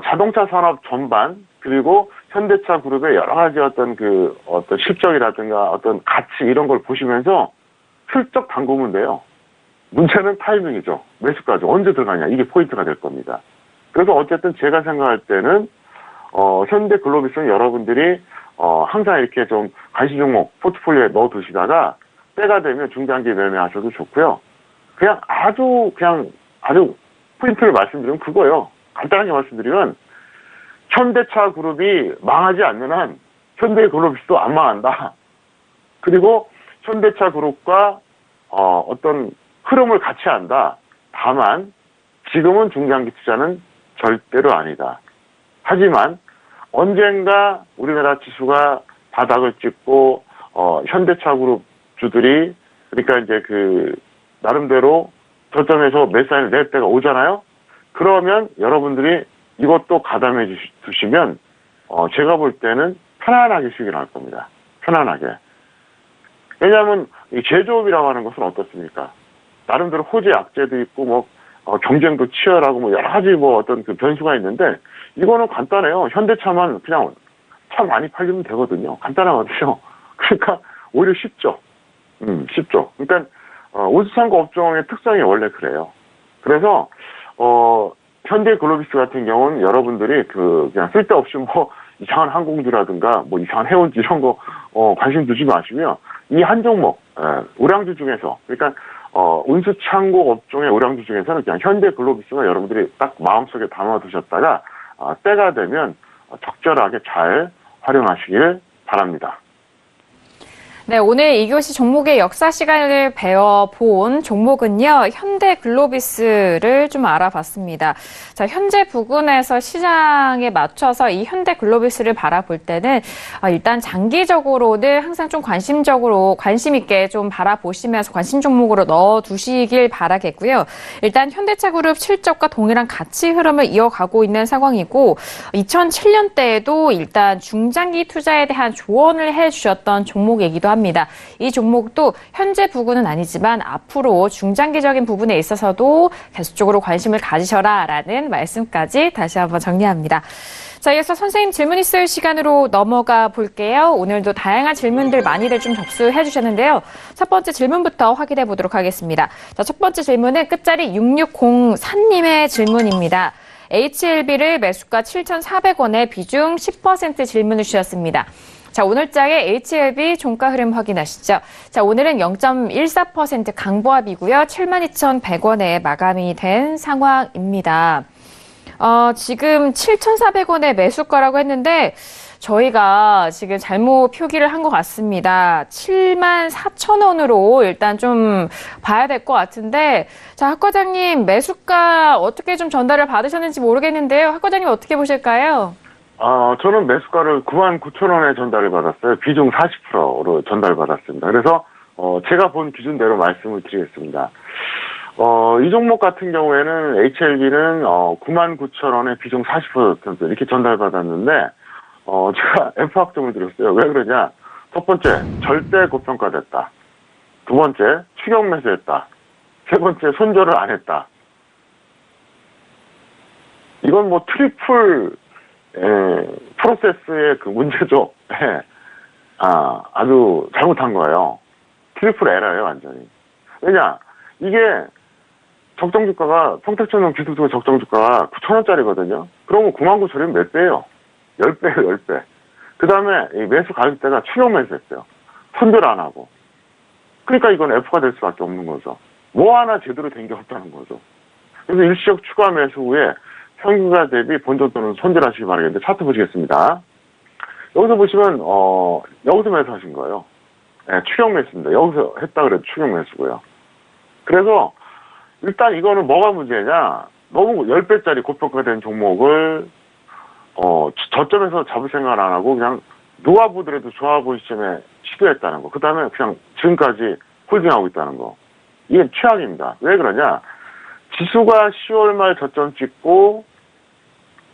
자동차 산업 전반 그리고 현대차 그룹의 여러 가지 어떤 실적이라든가 어떤 가치 이런 걸 보시면서 슬쩍 담그면 돼요. 문제는 타이밍이죠. 매수까지 언제 들어가냐 이게 포인트가 될 겁니다. 그래서 어쨌든 제가 생각할 때는 현대글로비스는 여러분들이 항상 이렇게 좀 관심 종목 포트폴리오에 넣어 두시다가 때가 되면 중장기 매매하셔도 좋고요. 그냥 아주 포인트를 말씀드리면 그거예요. 간단하게 말씀드리면 현대차 그룹이 망하지 않는 한 현대글로비스도 안 망한다. 그리고 현대차 그룹과 어떤 흐름을 같이 한다. 다만 지금은 중장기 투자는 절대로 아니다. 하지만 언젠가 우리나라 지수가 바닥을 찍고 현대차 그룹 주들이 그러니까 이제 그 나름대로 저점에서 매수를 낼 때가 오잖아요. 그러면 여러분들이 이것도 가담해 두시면 제가 볼 때는 편안하게 수익이 나올 겁니다. 편안하게. 왜냐하면 이 제조업이라고 하는 것은 어떻습니까? 나름대로 호재 약재도 있고 뭐 경쟁도 치열하고 뭐 여러 가지 뭐 어떤 그 변수가 있는데 이거는 간단해요. 현대차만 그냥 차 많이 팔리면 되거든요. 간단하거든요. 그러니까 오히려 쉽죠. 쉽죠. 그러니까 운수창고 업종의 특성이 원래 그래요. 그래서 현대 글로비스 같은 경우는 여러분들이 그냥 쓸데없이 뭐 이상한 항공주라든가 뭐 이상한 해운주 이런 거 관심 두지 마시고요. 이 한 종목 우량주 중에서 그러니까 운수창고 업종의 우량주 중에서는 그냥 현대 글로비스가 여러분들이 딱 마음속에 담아두셨다가 때가 되면 적절하게 잘 활용하시길 바랍니다. 네, 오늘 2교시 종목의 역사 시간을 배워본 종목은요, 현대 글로비스를 좀 알아봤습니다. 자, 현재 부근에서 시장에 맞춰서 이 현대 글로비스를 바라볼 때는 일단 장기적으로는 항상 좀 관심 있게 좀 바라보시면서 관심 종목으로 넣어두시길 바라겠고요. 일단 현대차 그룹 실적과 동일한 가치 흐름을 이어가고 있는 상황이고, 2007년대에도 일단 중장기 투자에 대한 조언을 해주셨던 종목이기도 합니다. 이 종목도 현재 부분은 아니지만 앞으로 중장기적인 부분에 있어서도 계속적으로 관심을 가지셔라라는 말씀까지 다시 한번 정리합니다. 자, 이어서 선생님 질문 있을 시간으로 넘어가 볼게요. 오늘도 다양한 질문들 많이들 좀 접수해 주셨는데요. 첫 번째 질문부터 확인해 보도록 하겠습니다. 자, 첫 번째 질문은 끝자리 6604님의 질문입니다. HLB를 매수가 7,400원에 비중 10% 질문을 주셨습니다. 자, 오늘장의 HLB 종가 흐름 확인하시죠. 자, 오늘은 0.14% 강보합이고요. 72,100원에 마감이 된 상황입니다. 지금 7,400원에 매수가라고 했는데 저희가 지금 잘못 표기를 한 것 같습니다. 74,000원으로 일단 좀 봐야 될 것 같은데, 자, 학 과장님 매수가 어떻게 좀 전달을 받으셨는지 모르겠는데요. 학 과장님 어떻게 보실까요? 저는 매수가를 99,000원에 전달을 받았어요. 비중 40%로 전달받았습니다. 그래서, 제가 본 기준대로 말씀을 드리겠습니다. 이 종목 같은 경우에는 HLB는, 99,000원에 비중 40% 이렇게 전달받았는데, 제가 F학점을 드렸어요. 왜 그러냐? 첫 번째, 절대 고평가됐다. 두 번째, 추격 매수했다. 세 번째, 손절을 안 했다. 이건 뭐 트리플, 프로세스의 그 문제죠. 아주 잘못한 거예요. 트리플 에러예요, 완전히. 왜냐, 이게 적정주가가, 평택천연 기술주가 적정주가가 9,000원짜리거든요. 그러면 99,000원이면 몇 배예요? 10배예요, 10배. 그 다음에 매수 가격대가 추격 매수했어요. 손절 안 하고. 그러니까 이건 F가 될 수밖에 없는 거죠. 뭐 하나 제대로 된 게 없다는 거죠. 그래서 일시적 추가 매수 후에 평균가 대비 본전 또는 손절하시기 바라겠는데 차트 보시겠습니다. 여기서 보시면 여기서 매수하신 거예요. 네, 추격 매수입니다. 여기서 했다 그래도 추격 매수고요. 그래서 일단 이거는 뭐가 문제냐? 너무 10배짜리 고평가된 종목을 저점에서 잡을 생각 안 하고 그냥 누가 보더라도 좋아 보일 시점에 시도했다는 거. 그 다음에 그냥 지금까지 홀딩하고 있다는 거. 이게 최악입니다. 왜 그러냐? 지수가 10월 말 저점 찍고,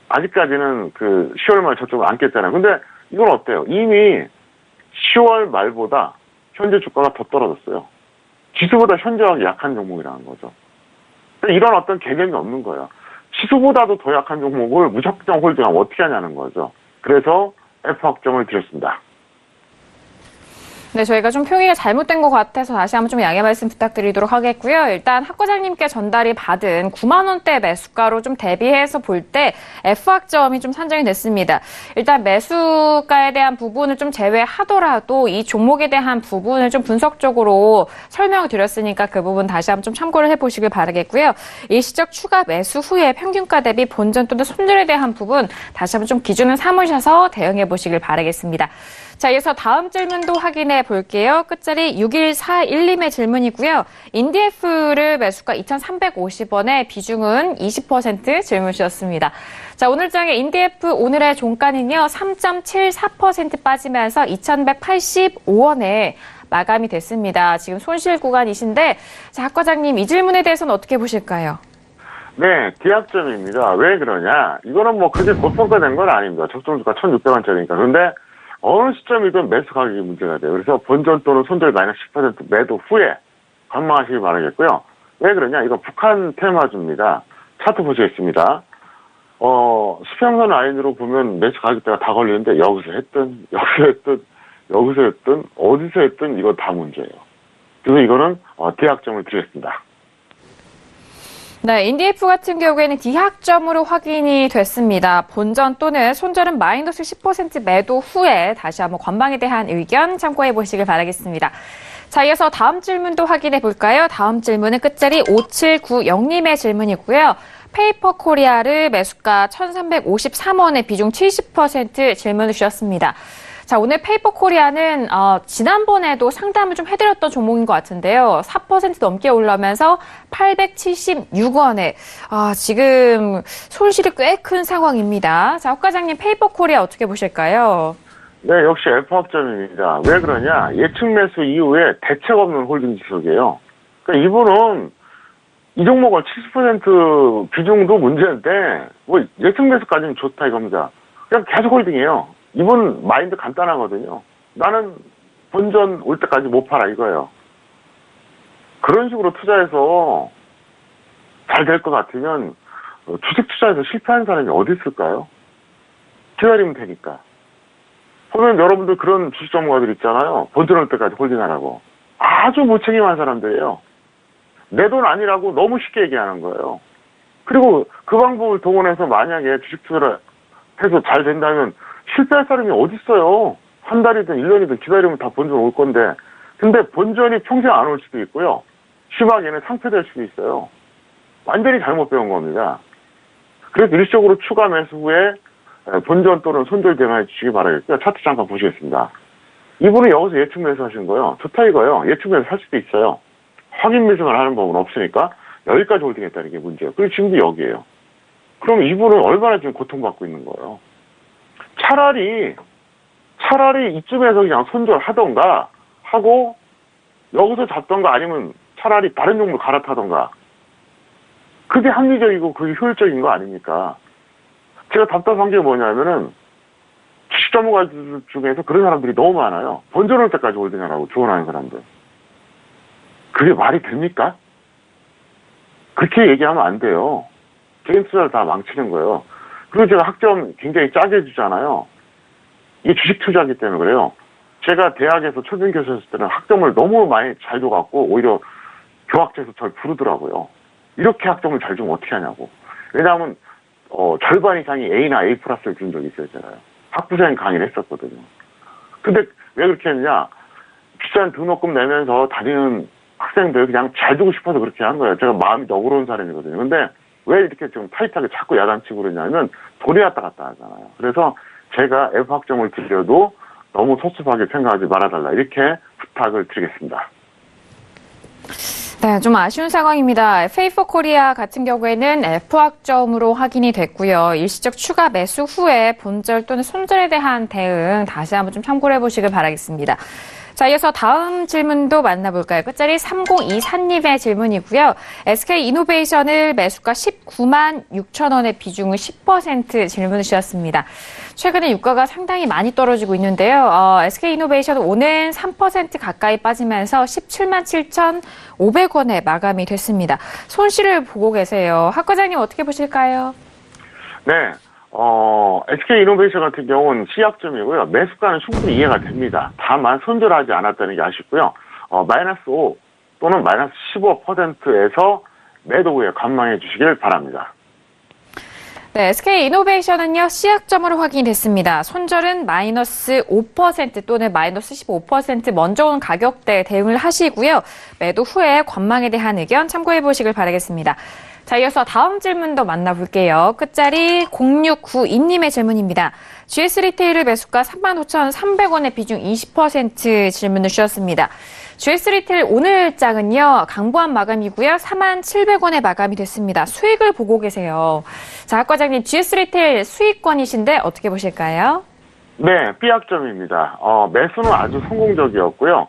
아직까지는 그 10월 말 저점을 안 깼잖아요. 근데 이건 어때요? 이미 10월 말보다 현재 주가가 더 떨어졌어요. 지수보다 현저하게 약한 종목이라는 거죠. 이런 어떤 개념이 없는 거예요. 지수보다도 더 약한 종목을 무작정 홀딩하면 어떻게 하냐는 거죠. 그래서 F학점을 드렸습니다. 네, 저희가 좀 표기가 잘못된 것 같아서 다시 한번 좀 양해 말씀 부탁드리도록 하겠고요. 일단 학 과장님께 전달이 받은 9만 원대 매수가로 좀 대비해서 볼 때 F학점이 좀 산정이 됐습니다. 일단 매수가에 대한 부분을 좀 제외하더라도 이 종목에 대한 부분을 좀 분석적으로 설명을 드렸으니까 그 부분 다시 한번 좀 참고를 해보시길 바라겠고요. 일시적 추가 매수 후에 평균가 대비 본전 또는 손절에 대한 부분 다시 한번 좀 기준을 삼으셔서 대응해 보시길 바라겠습니다. 자, 이어서 다음 질문도 확인해 볼게요. 끝자리 6141님의 질문이고요. 인디에프를 매수가 2,350원에 비중은 20% 질문 주셨습니다. 자, 오늘장의 인디에프 오늘의 종가는요. 3.74% 빠지면서 2,185원에 마감이 됐습니다. 지금 손실 구간이신데, 자, 학 과장님 이 질문에 대해서는 어떻게 보실까요? 네, 기약점입니다. 왜 그러냐? 이거는 뭐 그게 고평가된 건 아닙니다. 적정주가 1,600원짜리니까. 그런데 어느 시점이든 매수 가격이 문제가 돼요. 그래서 본전 또는 손절 마이너스 10% 매도 후에 관망하시기 바라겠고요. 왜 그러냐? 이거 북한 테마주입니다. 차트 보시겠습니다. 수평선 라인으로 보면 매수 가격대가 다 걸리는데 여기서 했든 어디서 했든 이거 다 문제예요. 그래서 이거는 대학점을 드리겠습니다. 네, 인디F 같은 경우에는 디학점으로 확인이 됐습니다. 본전 또는 손절은 마이너스 10% 매도 후에 다시 한번 관망에 대한 의견 참고해 보시길 바라겠습니다. 자, 이어서 다음 질문도 확인해 볼까요? 다음 질문은 끝자리 5790님의 질문이고요. 페이퍼 코리아를 매수가 1,353원에 비중 70% 질문을 주셨습니다. 자, 오늘 페이퍼 코리아는 지난번에도 상담을 좀 해드렸던 종목인 것 같은데요. 4% 넘게 올라오면서 876원에 지금 손실이 꽤 큰 상황입니다. 자, 박 과장님 페이퍼 코리아 어떻게 보실까요? 네, 역시 F학점입니다. 왜 그러냐? 예측 매수 이후에 대책 없는 홀딩 지속이에요. 그러니까 이분은 이 종목을 70% 비중도 문제인데 뭐 예측 매수까지는 좋다 이겁니다. 그냥 계속 홀딩해요. 이분 마인드 간단하거든요. 나는 본전 올 때까지 못 팔아 이거예요. 그런 식으로 투자해서 잘 될 것 같으면 주식 투자에서 실패한 사람이 어디 있을까요? 기다리면 되니까. 보면 여러분들 그런 주식 전문가들 있잖아요. 본전 올 때까지 홀딩하라고. 아주 무책임한 사람들이에요. 내 돈 아니라고 너무 쉽게 얘기하는 거예요. 그리고 그 방법을 동원해서 만약에 주식 투자를 해서 잘 된다면 실패할 사람이 어디 있어요? 한 달이든 1년이든 기다리면 다 본전 올 건데. 근데 본전이 평생 안 올 수도 있고요. 심하게는 상폐될 수도 있어요. 완전히 잘못 배운 겁니다. 그래서 일시적으로 추가 매수 후에 본전 또는 손절 대응해 주시기 바라겠고요. 차트 잠깐 보시겠습니다. 이분은 여기서 예측 매수 하신 거예요. 좋다 이거예요. 예측 매수 할 수도 있어요. 확인 매수만 하는 법은 없으니까 여기까지 홀딩했다는 게 문제예요. 그리고 지금도 여기에요. 그럼 이분은 얼마나 지금 고통받고 있는 거예요. 차라리 이쯤에서 그냥 손절하던가 하고 여기서 잡던가 아니면 차라리 다른 종목 갈아타던가. 그게 합리적이고 그게 효율적인 거 아닙니까? 제가 답답한 게 뭐냐면은 주식 전문가들 중에서 그런 사람들이 너무 많아요. 본전 올 때까지 홀딩하라고 조언하는 사람들. 그게 말이 됩니까? 그렇게 얘기하면 안 돼요. 개인 투자를 다 망치는 거예요. 그리고 제가 학점 굉장히 짜게 해주잖아요. 이게 주식 투자이기 때문에 그래요. 제가 대학에서 초빙 교수였을 때는 학점을 너무 많이 잘 줘갖고 오히려 교학제에서 저를 부르더라고요. 이렇게 학점을 잘 주면 어떻게 하냐고. 왜냐하면 절반 이상이 A나 A 플러스를 준 적이 있어요. 제가요. 학부생 강의를 했었거든요. 근데 왜 그렇게 했냐. 비싼 등록금 내면서 다니는 학생들 그냥 잘 두고 싶어서 그렇게 한 거예요. 제가 마음이 너그러운 사람이거든요. 근데 왜 이렇게 좀 타이트하게 자꾸 야단치고 그러냐면 돈이 왔다 갔다 하잖아요. 그래서 제가 F학점을 드려도 너무 섭섭하게 생각하지 말아달라 이렇게 부탁을 드리겠습니다. 네, 좀 아쉬운 상황입니다. 페이퍼 코리아 같은 경우에는 F학점으로 확인이 됐고요. 일시적 추가 매수 후에 본절 또는 손절에 대한 대응 다시 한번 좀 참고를 해보시길 바라겠습니다. 자, 이어서 다음 질문도 만나볼까요? 끝자리 3024님의 질문이고요. SK이노베이션을 매수가 19만 6천 원의 비중을 10% 질문을 주셨습니다. 최근에 유가가 상당히 많이 떨어지고 있는데요. SK이노베이션은 오늘 3% 가까이 빠지면서 17만 7,500원에 마감이 됐습니다. 손실을 보고 계세요. 박 과장님 어떻게 보실까요? 네. SK이노베이션 같은 경우는 시약점이고요. 매수가는 충분히 이해가 됩니다. 다만 손절하지 않았다는 게 아쉽고요. 마이너스 5 또는 마이너스 15%에서 매도 후에 관망해 주시길 바랍니다. 네, SK이노베이션은요, 시약점으로 확인이 됐습니다. 손절은 마이너스 5% 또는 마이너스 15% 먼저 온 가격대 대응을 하시고요. 매도 후에 관망에 대한 의견 참고해 보시길 바라겠습니다. 자, 이어서 다음 질문도 만나볼게요. 끝자리 0692님의 질문입니다. GS 리테일을 매수가 35,300원의 비중 20% 질문을 주셨습니다. GS 리테일 오늘장은요, 강보한 마감이고요. 47,000원에 마감이 됐습니다. 수익을 보고 계세요. 자, 박 과장님, GS 리테일 수익권이신데 어떻게 보실까요? 네, B학점입니다. 매수는 아주 성공적이었고요.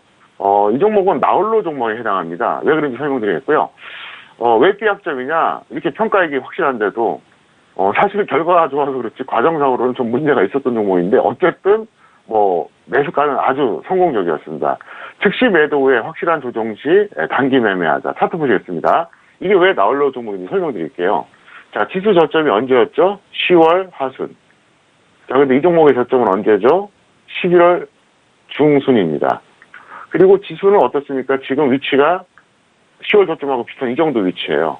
이 종목은 나홀로 종목에 해당합니다. 왜 그런지 설명드리겠고요. 왜 B학점이냐, 이렇게 평가액이 확실한데도, 사실 결과가 좋아서 그렇지, 과정상으로는 좀 문제가 있었던 종목인데, 어쨌든, 매수가는 아주 성공적이었습니다. 즉시 매도 후에 확실한 조정 시 단기 매매하자. 차트 보시겠습니다. 이게 왜 나홀로 종목인지 설명드릴게요. 자, 지수 저점이 언제였죠? 10월 하순. 자, 근데 이 종목의 저점은 언제죠? 11월 중순입니다. 그리고 지수는 어떻습니까? 지금 위치가 10월 저점하고 비슷한 이 정도 위치예요.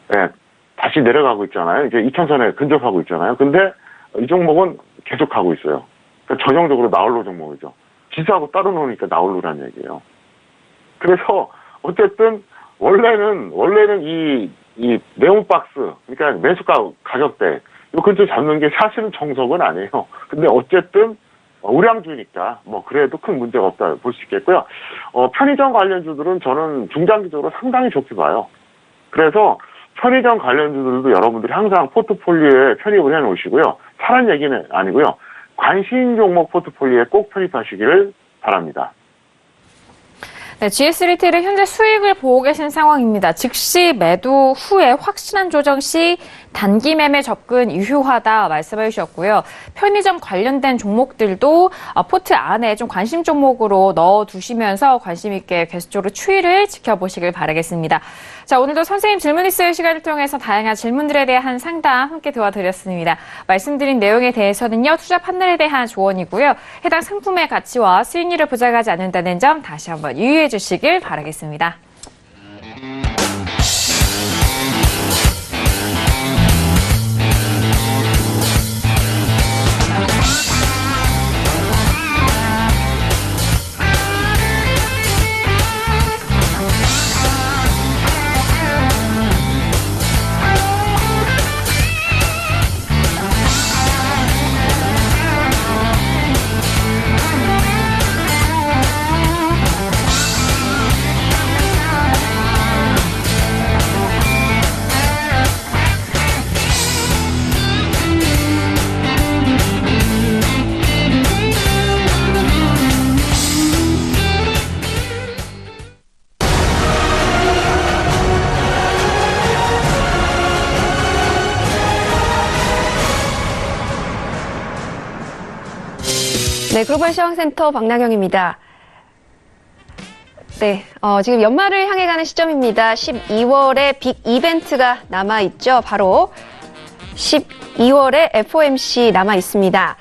네, 다시 내려가고 있잖아요. 이제 2000선에 근접하고 있잖아요. 근데 이 종목은 계속 가고 있어요. 그러니까 전형적으로 나홀로 종목이죠. 지수하고 따로 놓으니까 나홀로라는 얘기예요. 그래서 어쨌든 원래는 이 네온 박스, 그러니까 매수가 가격대 이 근처 잡는 게 사실은 정석은 아니에요. 근데 어쨌든 우량주니까 뭐 그래도 큰 문제가 없다 볼 수 있겠고요. 편의점 관련주들은 저는 중장기적으로 상당히 좋게 봐요. 그래서 편의점 관련주들도 여러분들이 항상 포트폴리오에 편입을 해놓으시고요. 사란 얘기는 아니고요. 관심 종목 포트폴리오에 꼭 편입하시기를 바랍니다. 네, GS 리테일은 현재 수익을 보고 계신 상황입니다. 즉시 매도 후에 확실한 조정 시 단기 매매 접근 유효하다 말씀해 주셨고요. 편의점 관련된 종목들도 포트 안에 좀 관심 종목으로 넣어두시면서 관심 있게 계속적으로 추이를 지켜보시길 바라겠습니다. 자, 오늘도 선생님 질문 있을 시간을 통해서 다양한 질문들에 대한 상담 함께 도와드렸습니다. 말씀드린 내용에 대해서는요, 투자 판단에 대한 조언이고요. 해당 상품의 가치와 수익률을 보장하지 않는다는 점 다시 한번 유의해 주시길 바라겠습니다. 네, 글로벌 시황센터 박나경입니다. 네, 지금 연말을 향해 가는 시점입니다. 12월에 빅 이벤트가 남아있죠. 바로 12월에 FOMC 남아있습니다.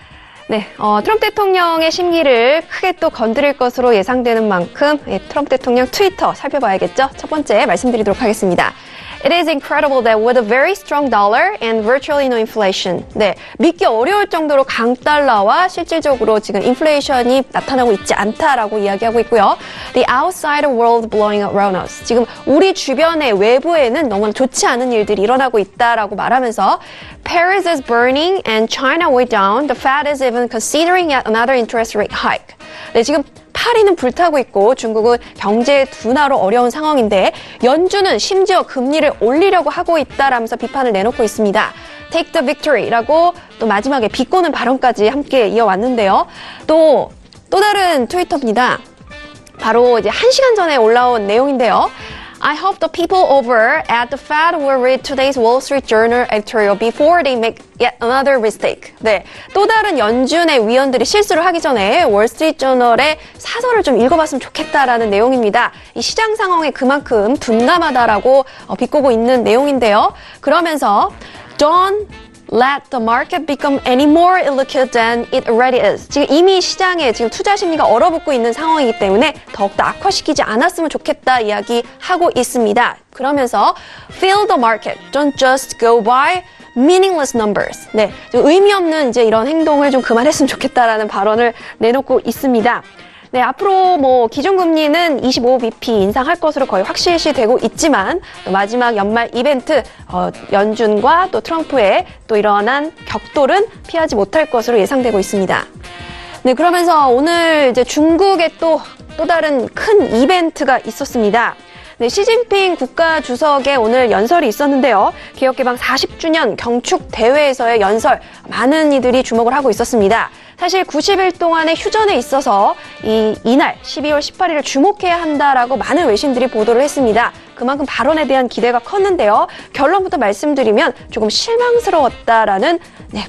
네, 트럼프 대통령의 심기를 크게 또 건드릴 것으로 예상되는 만큼 트럼프 대통령 트위터 살펴봐야겠죠. 첫 번째 말씀드리도록 하겠습니다. It is incredible that with a very strong dollar and virtually no inflation. 네, 믿기 어려울 정도로 강달러와 실질적으로 지금 인플레이션이 나타나고 있지 않다라고 이야기하고 있고요. The outside world blowing around us. 지금 우리 주변의 외부에는 너무나 좋지 않은 일들이 일어나고 있다라고 말하면서 Paris is burning and China way down. The Fed is even considering yet another interest rate hike. 네, 지금 파리는 불타고 있고 중국은 경제 둔화로 어려운 상황인데 연준은 심지어 금리를 올리려고 하고 있다라면서 비판을 내놓고 있습니다. Take the victory라고 또 마지막에 비꼬는 발언까지 함께 이어왔는데요. 또 다른 트위터입니다. 바로 이제 1시간 전에 올라온 내용인데요. I hope the people over at the Fed will read today's Wall Street Journal editorial before they make yet another mistake. 네, 또 다른 연준의 위원들이 실수를 하기 전에 월스트리트저널의 사설을 좀 읽어봤으면 좋겠다라는 내용입니다. 이 시장 상황에 그만큼 둔감하다라고 비꼬고 있는 내용인데요. 그러면서 Don't let the market become any more illiquid than it already is. 지금 이미 시장에 지금 투자 심리가 얼어붙고 있는 상황이기 때문에 더욱더 악화시키지 않았으면 좋겠다 이야기하고 있습니다. 그러면서 Feel the market, don't just go by meaningless numbers. 네, 좀 의미 없는 이제 이런 행동을 좀 그만했으면 좋겠다라는 발언을 내놓고 있습니다. 네, 앞으로 뭐 기준금리는 25bp 인상할 것으로 거의 확실시되고 있지만 또 마지막 연말 이벤트 연준과 또 트럼프의 또 일어난 격돌은 피하지 못할 것으로 예상되고 있습니다. 네, 그러면서 오늘 이제 중국에 또 다른 큰 이벤트가 있었습니다. 네, 시진핑 국가주석의 오늘 연설이 있었는데요. 개혁개방 40주년 경축대회에서의 연설, 많은 이들이 주목을 하고 있었습니다. 사실 90일 동안의 휴전에 있어서 이날 12월 18일을 주목해야 한다라고 많은 외신들이 보도를 했습니다. 그만큼 발언에 대한 기대가 컸는데요. 결론부터 말씀드리면 조금 실망스러웠다라는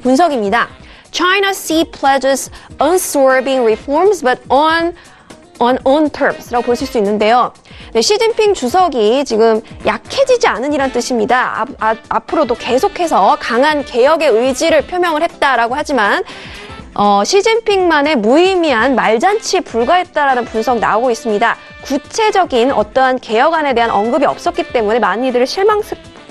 분석입니다. China Sea pledges unswerving reforms but on own terms라고 보실 수 있는데요. 네, 시진핑 주석이 지금 약해지지 않으니란 뜻입니다. 앞으로도 계속해서 강한 개혁의 의지를 표명을 했다라고 하지만 시진핑만의 무의미한 말잔치에 불과했다라는 분석 나오고 있습니다. 구체적인 어떠한 개혁안에 대한 언급이 없었기 때문에 많이들을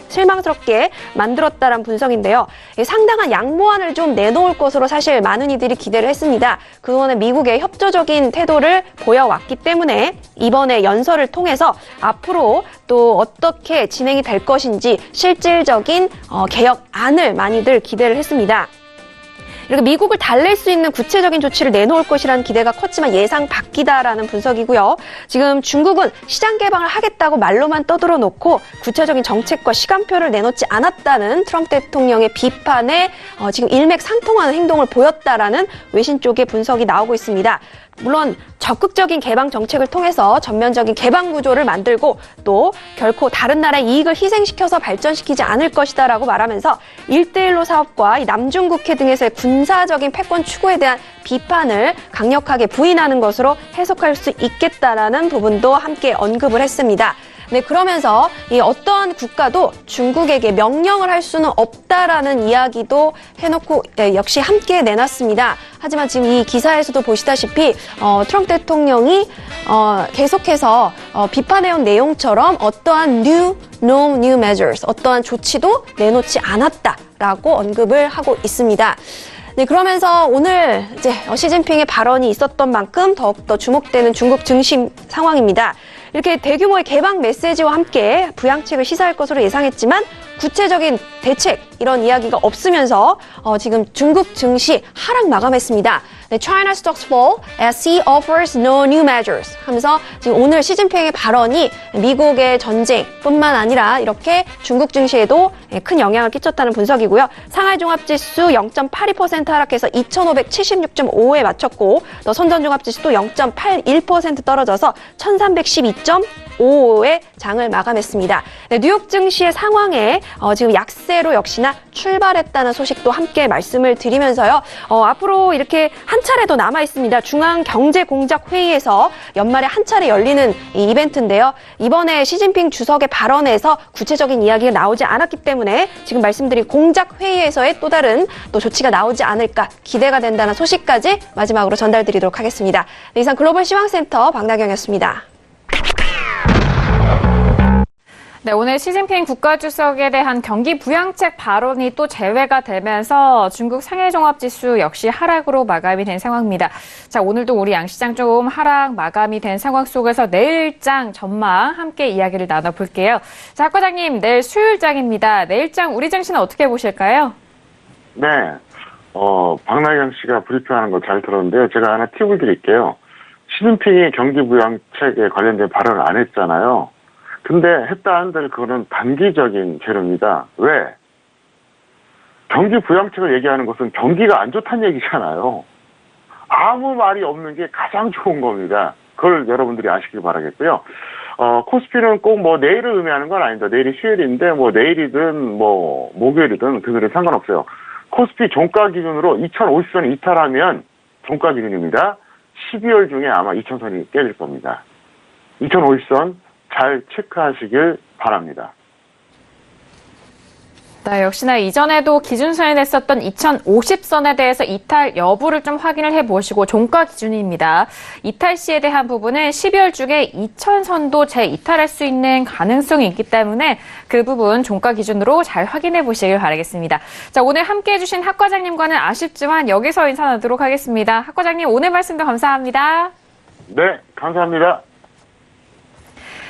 실망스럽게 만들었다는 분석인데요. 상당한 양보안을 좀 내놓을 것으로 사실 많은 이들이 기대를 했습니다. 그동안에 미국의 협조적인 태도를 보여왔기 때문에 이번에 연설을 통해서 앞으로 또 어떻게 진행이 될 것인지 실질적인 개혁안을 많이들 기대를 했습니다. 이렇게 미국을 달랠 수 있는 구체적인 조치를 내놓을 것이라는 기대가 컸지만 예상 밖이다라는 분석이고요. 지금 중국은 시장 개방을 하겠다고 말로만 떠들어 놓고 구체적인 정책과 시간표를 내놓지 않았다는 트럼프 대통령의 비판에 지금 일맥상통하는 행동을 보였다라는 외신 쪽의 분석이 나오고 있습니다. 물론 적극적인 개방 정책을 통해서 전면적인 개방 구조를 만들고 또 결코 다른 나라의 이익을 희생시켜서 발전시키지 않을 것이다라고 말하면서 1대1로 사업과 남중국해 등에서의 군사적인 패권 추구에 대한 비판을 강력하게 부인하는 것으로 해석할 수 있겠다라는 부분도 함께 언급을 했습니다. 네, 그러면서 이 어떠한 국가도 중국에게 명령을 할 수는 없다라는 이야기도 해놓고 역시 함께 내놨습니다. 하지만 지금 이 기사에서도 보시다시피 트럼프 대통령이 계속해서 비판해온 내용처럼 어떠한 no new measures, 어떠한 조치도 내놓지 않았다라고 언급을 하고 있습니다. 네, 그러면서 오늘 이제 시진핑의 발언이 있었던 만큼 더욱더 주목되는 중국 증시 상황입니다. 이렇게 대규모의 개방 메시지와 함께 부양책을 시사할 것으로 예상했지만 구체적인 대책 이런 이야기가 없으면서 지금 중국 증시 하락 마감했습니다. 네, China stocks fall as he offers no new measures 하면서 지금 오늘 시진핑의 발언이 미국의 전쟁뿐만 아니라 이렇게 중국 증시에도 큰 영향을 끼쳤다는 분석이고요. 상하이 종합지수 0.82% 하락해서 2,576.5에 마쳤고 또 선전 종합지수도 0.81% 떨어져서 1,312.5의 장을 마감했습니다. 네, 뉴욕 증시의 상황에 지금 약세로 역시나 출발했다는 소식도 함께 말씀을 드리면서요. 앞으로 이렇게 한 차례 더 남아 있습니다. 중앙경제공작회의에서 연말에 한 차례 열리는 이 이벤트인데요. 이번에 시진핑 주석의 발언에서 구체적인 이야기가 나오지 않았기 때문에 지금 말씀드린 공작회의에서의 또 다른 또 조치가 나오지 않을까 기대가 된다는 소식까지 마지막으로 전달드리도록 하겠습니다. 네, 이상 글로벌 시황센터 박나경이었습니다. 네, 오늘 시진핑 국가주석에 대한 경기 부양책 발언이 또 제외가 되면서 중국 상해 종합지수 역시 하락으로 마감이 된 상황입니다. 자, 오늘도 우리 양시장 좀 하락 마감이 된 상황 속에서 내일장 전망 함께 이야기를 나눠볼게요. 자, 학 과장님, 내일 수요일장입니다. 내일장 우리 증시는 어떻게 보실까요? 네, 박나경 씨가 브리핑하는 거 잘 들었는데요. 제가 하나 팁을 드릴게요. 시진핑이 경기 부양책에 관련된 발언을 안 했잖아요. 근데 했다 한들 그거는 단기적인 재료입니다. 왜? 경기 부양책을 얘기하는 것은 경기가 안 좋다는 얘기잖아요. 아무 말이 없는 게 가장 좋은 겁니다. 그걸 여러분들이 아시길 바라겠고요. 코스피는 꼭 뭐 내일을 의미하는 건 아닙니다. 내일이 수요일인데 뭐 내일이든 뭐 목요일이든 금요일은 상관없어요. 코스피 종가 기준으로 2050선 이탈하면 종가 기준입니다. 12월 중에 아마 2000선이 깨질 겁니다. 2050선 잘 체크하시길 바랍니다. 네, 역시나 이전에도 기준선에 냈었던 2050선에 대해서 이탈 여부를 좀 확인을 해보시고 종가 기준입니다. 이탈 시에 대한 부분은 12월 중에 2000선도 재이탈할 수 있는 가능성이 있기 때문에 그 부분 종가 기준으로 잘 확인해 보시길 바라겠습니다. 자, 오늘 함께해 주신 학 과장님과는 아쉽지만 여기서 인사 나누도록 하겠습니다. 학 과장님 오늘 말씀도 감사합니다. 네, 감사합니다.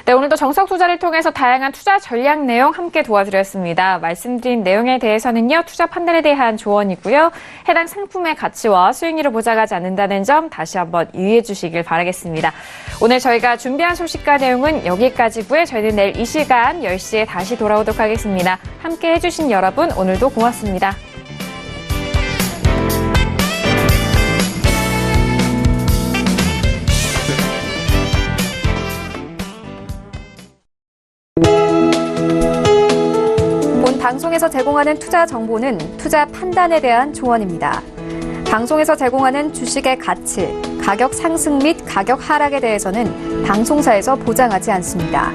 네, 오늘도 정석 투자를 통해서 다양한 투자 전략 내용 함께 도와드렸습니다. 말씀드린 내용에 대해서는요, 투자 판단에 대한 조언이고요. 해당 상품의 가치와 수익률을 보장하지 않는다는 점 다시 한번 유의해 주시길 바라겠습니다. 오늘 저희가 준비한 소식과 내용은 여기까지고요. 저희는 내일 이 시간 10시에 다시 돌아오도록 하겠습니다. 함께 해주신 여러분 오늘도 고맙습니다. 방송에서 제공하는 투자 정보는 투자 판단에 대한 조언입니다. 방송에서 제공하는 주식의 가치, 가격 상승 및 가격 하락에 대해서는 방송사에서 보장하지 않습니다.